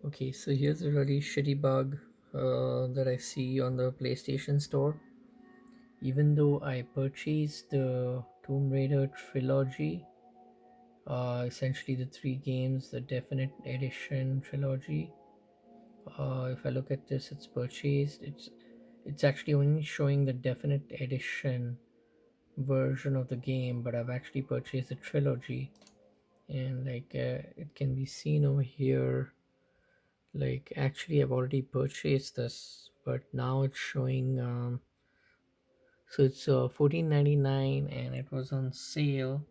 Okay, so here's a really shitty bug that I see on the PlayStation Store. Even though I purchased the Tomb Raider trilogy, essentially the three games, the Definite Edition trilogy. If I look at this, it's purchased. It's actually only showing the Definite Edition version of the game, but I've actually purchased the trilogy, and it can be seen over here. Like actually I've already purchased this, but now it's showing so it's 14.99 and it was on sale.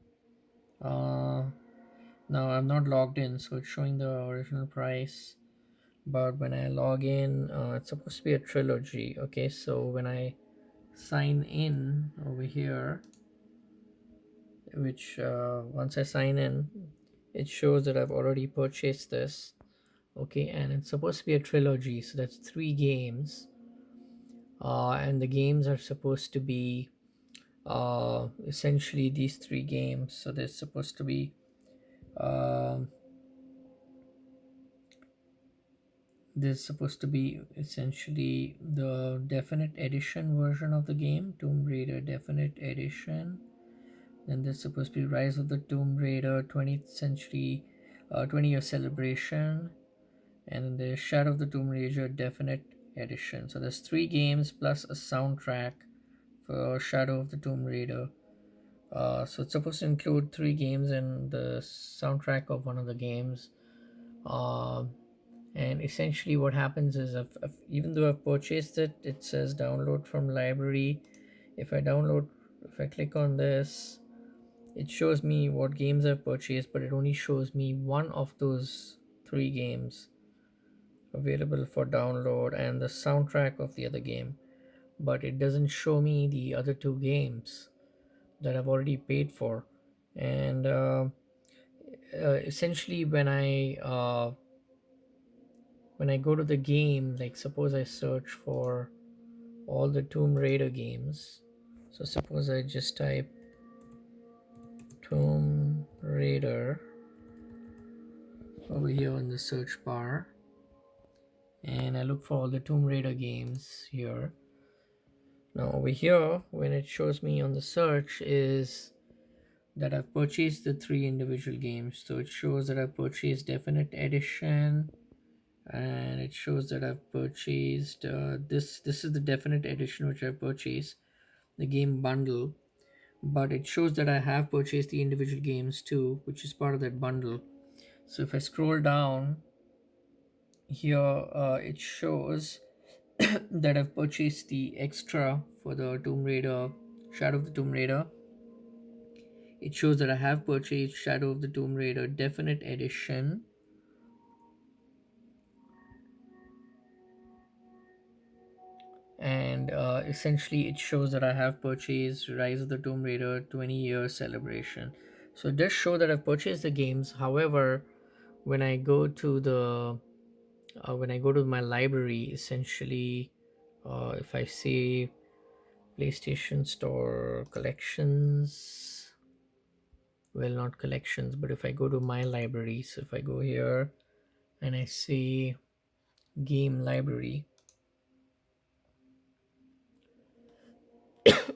uh Now I'm not logged in, so it's showing the original price, but when I log in, it's supposed to be a trilogy. Okay, so when I sign in over here, which once I sign in, it shows that I've already purchased this. Okay, and it's supposed to be a trilogy, so that's three games. And the games are supposed to be essentially these three games. So there's supposed to be um, essentially the Definite Edition version of the game, Tomb Raider Definite Edition. Then there's supposed to be Rise of the Tomb Raider 20th century 20-year celebration, and then there's Shadow of the Tomb Raider Definite Edition. So there's three games plus a soundtrack for Shadow of the Tomb Raider. So it's supposed to include three games and the soundtrack of one of the games. Um, and essentially, what happens is, even though I've purchased it, it says download from library. If I download, if I click on this, it shows me what games I've purchased, but it only shows me one of those three games available for download and the soundtrack of the other game. But it doesn't show me the other two games that I've already paid for. And essentially, when I go to the game, like suppose I search for all the Tomb Raider games. So suppose I just type Tomb Raider over here in the search bar, and I look for all the Tomb Raider games here. Now over here, when it shows me on the search is that I've purchased the three individual games. So it shows that I've purchased Definite Edition, and it shows that I've purchased this is the Definite Edition which I purchased, the game bundle. But it shows that I have purchased the individual games too, which is part of that bundle. So if I scroll down here, it shows that I've purchased the extra for the Tomb Raider, Shadow of the Tomb Raider. It shows that I have purchased Shadow of the Tomb Raider Definite Edition, and essentially it shows that I have purchased Rise of the Tomb Raider 20-year celebration. So it does show that I've purchased the games. However, when I go to the when I go to my library, essentially, if I say PlayStation Store collections, well, not collections, but if I go to my library, so if I go here and I say game library,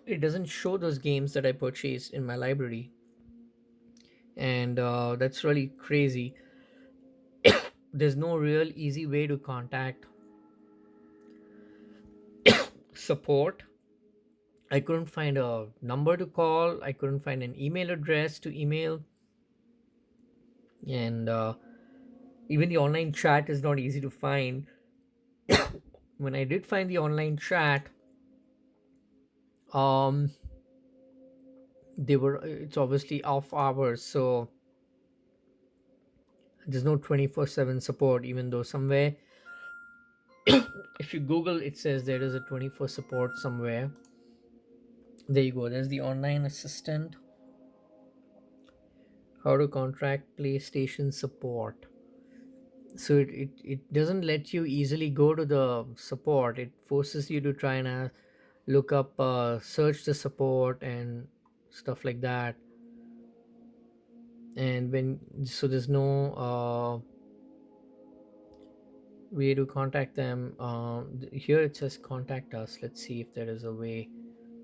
it doesn't show those games that I purchased in my library, and that's really crazy. There's no real easy way to contact support. I couldn't find a number to call, I couldn't find an email address to email, and even the online chat is not easy to find. When I did find the online chat, um they were it's obviously off hours, so there's no 24/7 support, even though somewhere, if you google, it says there is a 24 support somewhere. There you go, there's the online assistant, how to contract PlayStation support. So it doesn't let you easily go to the support. It forces you to try and look up, search the support and stuff like that. And when, so there's no way to contact them. Here it says contact us. Let's see if there is a way.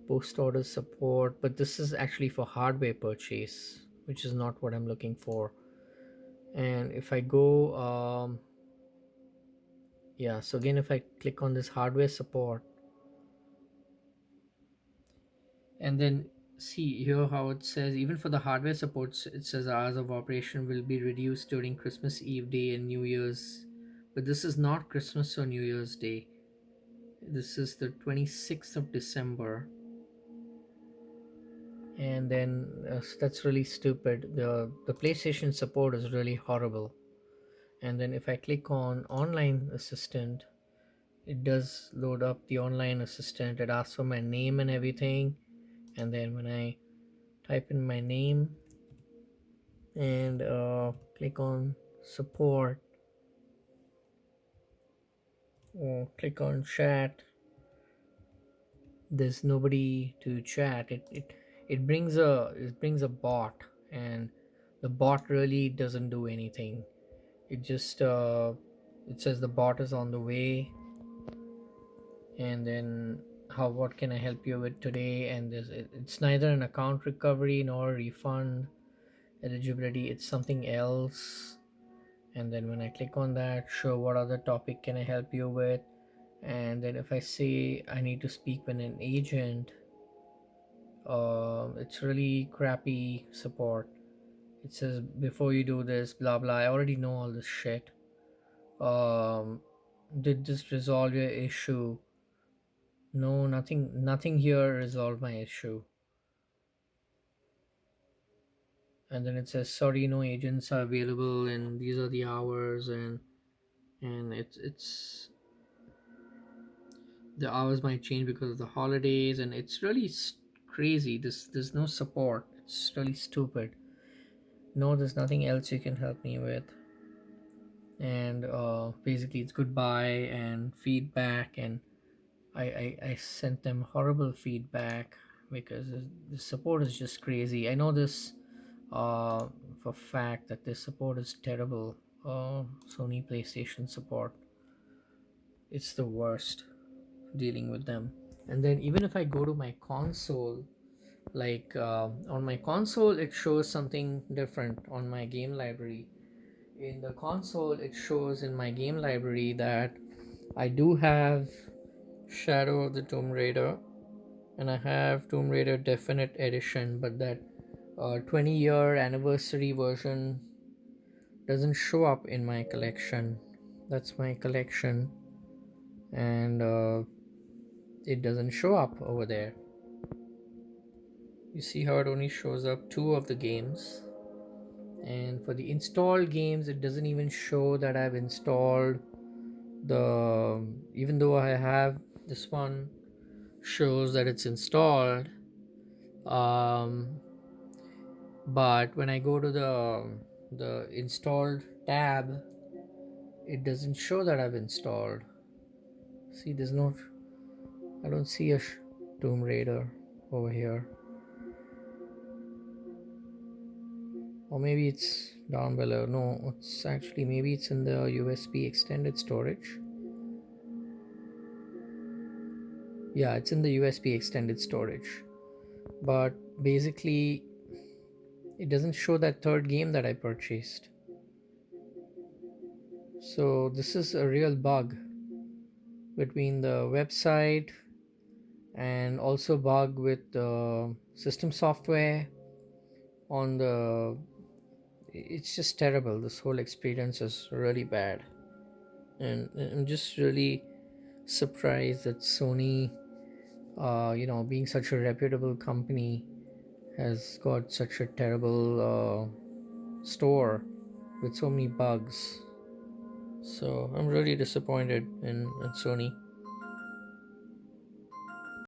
Post order support, but this is actually for hardware purchase, which is not what I'm looking for. And if I go, yeah, so again, if I click on this hardware support, and then see here how it says even for the hardware supports, it says hours of operation will be reduced during Christmas Eve day and New Year's, but this is not Christmas or New Year's day. This is the 26th of December. And then that's really stupid. The PlayStation support is really horrible. And then if I click on online assistant, it does load up the online assistant. It asks for my name and everything, and then when I type in my name and click on support or click on chat, there's nobody to chat. It brings a bot, and the bot really doesn't do anything. It just it says the bot is on the way, and then how what can I help you with today, and it's neither an account recovery nor a refund eligibility. It's something else. And then when I click on that, show what other topic can I help you with, and then if I say I need to speak with an agent, it's really crappy support. It says before you do this, blah blah. I already know all this shit. um did this resolve your issue? No, nothing here resolved my issue. And then it says sorry, no agents are available and these are the hours, and it's the hours might change because of the holidays, and it's really crazy. There's no support. It's really stupid. No, there's nothing else you can help me with. And basically it's goodbye and feedback, and I sent them horrible feedback because the support is just crazy. I know this for fact that this support is terrible. Sony PlayStation support, it's the worst dealing with them. And then even if I go to my console, like on my console it shows something different on my game library. In the console it shows in my game library that I do have Shadow of the Tomb Raider, and I have Tomb Raider Definite Edition, but that 20-year anniversary version doesn't show up in my collection. That's my collection, and it doesn't show up over there. You see how it only shows up two of the games, and for the installed games, it doesn't even show that I've installed the. Even though I have this one, shows that it's installed. Um, but when I go to the installed tab, it doesn't show that I've installed. See, there's no. I don't see a Tomb Raider over here. Or maybe it's down below. No, it's actually maybe it's in the USB extended storage. Yeah, it's in the USB extended storage. But basically, it doesn't show that third game that I purchased. So this is a real bug between the website and also bug with the system software on the. It's just terrible. This whole experience is really bad, and I'm just really surprised that Sony, being such a reputable company, has got such a terrible store with so many bugs. So I'm really disappointed in Sony.